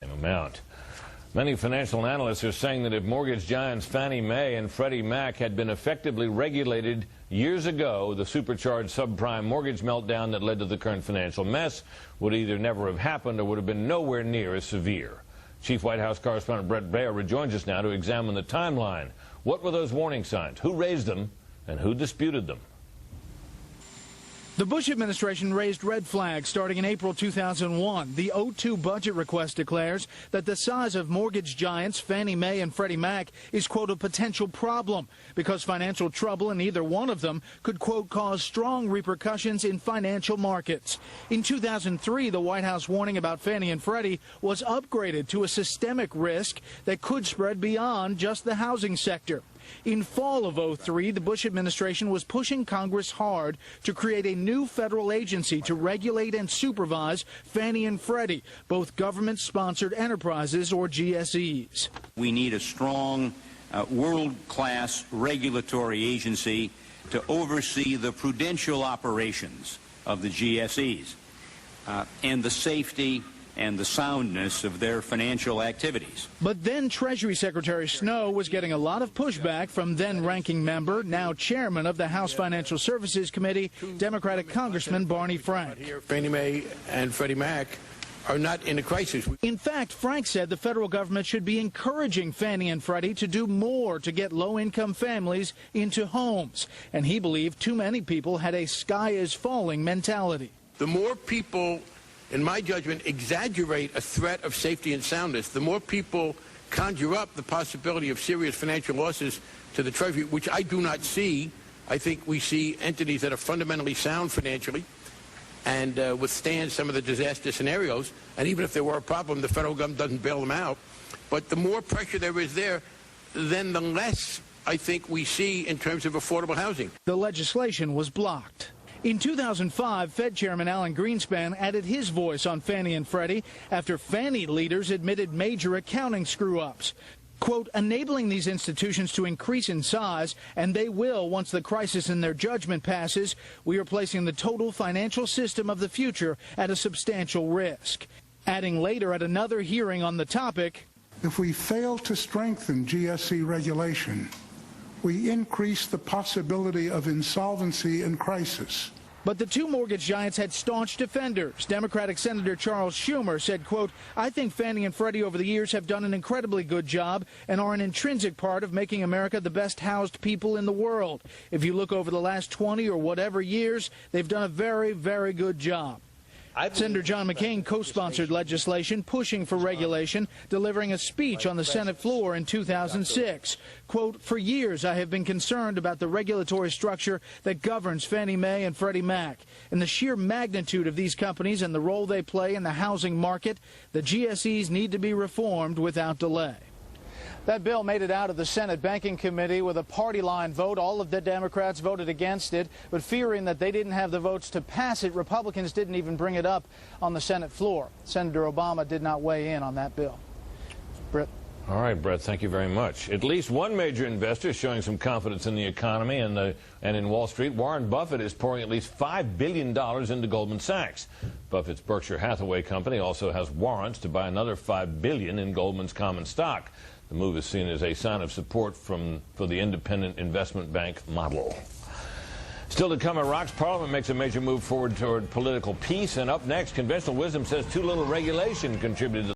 Amount. Many financial analysts are saying that if mortgage giants Fannie Mae and Freddie Mac had been effectively regulated years ago, the supercharged subprime mortgage meltdown that led to the current financial mess would either never have happened or would have been nowhere near as severe. Chief White House correspondent Brett Baer rejoins us now to examine the timeline. What were those warning signs? Who raised them and who disputed them? The Bush administration raised red flags starting in April 2001. The 2002 budget request declares that the size of mortgage giants Fannie Mae and Freddie Mac is, quote, a potential problem because financial trouble in either one of them could, quote, cause strong repercussions in financial markets. In 2003, the White House warning about Fannie and Freddie was upgraded to a systemic risk that could spread beyond just the housing sector. In fall of 2003, the Bush administration was pushing Congress hard to create a new federal agency to regulate and supervise Fannie and Freddie, both government-sponsored enterprises or GSEs. We need a strong, world-class regulatory agency to oversee the prudential operations of the GSEs and the safety and the soundness of their financial activities. But then Treasury Secretary Snow was getting a lot of pushback from then-ranking member, now chairman of the House Financial Services Committee, Democratic Congressman Barney Frank. Fannie Mae and Freddie Mac are not in a crisis. In fact, Frank said the federal government should be encouraging Fannie and Freddie to do more to get low-income families into homes. And he believed too many people had a sky-is-falling mentality. The more people, in my judgment, exaggerate a threat of safety and soundness, the more people conjure up the possibility of serious financial losses to the Treasury, which I do not see. I think we see entities that are fundamentally sound financially and withstand some of the disaster scenarios. And even if there were a problem, the federal government doesn't bail them out. But the more pressure there is there, then the less I think we see in terms of affordable housing. The legislation was blocked. In 2005, Fed Chairman Alan Greenspan added his voice on Fannie and Freddie after Fannie leaders admitted major accounting screw-ups. Quote, enabling these institutions to increase in size, and they will once the crisis in their judgment passes, we are placing the total financial system of the future at a substantial risk. Adding later at another hearing on the topic, if we fail to strengthen GSE regulation, we increase the possibility of insolvency and crisis. But the two mortgage giants had staunch defenders. Democratic Senator Charles Hume said, quote, I think Fannie and Freddie over the years have done an incredibly good job and are an intrinsic part of making America the best housed people in the world. If you look over the last 20 or whatever years, they've done a very, very good job. Senator John McCain co-sponsored legislation pushing for regulation, delivering a speech on the Senate floor in 2006. Quote, for years I have been concerned about the regulatory structure that governs Fannie Mae and Freddie Mac. And the sheer magnitude of these companies and the role they play in the housing market, the GSEs need to be reformed without delay. That bill made it out of the Senate Banking Committee with a party line vote. All of the Democrats voted against it, but fearing that they didn't have the votes to pass it, Republicans didn't even bring it up on the Senate floor. Senator Obama did not weigh in on that bill. Brett. All right, Brett, thank you very much. At least one major investor is showing some confidence in the economy and in Wall Street. Warren Buffett is pouring at least $5 billion into Goldman Sachs. Buffett's Berkshire Hathaway company also has warrants to buy another $5 billion in Goldman's common stock. The move is seen as a sign of support for the independent investment bank model. Still to come, Iraq's parliament makes a major move forward toward political peace. And up next, conventional wisdom says too little regulation contributed to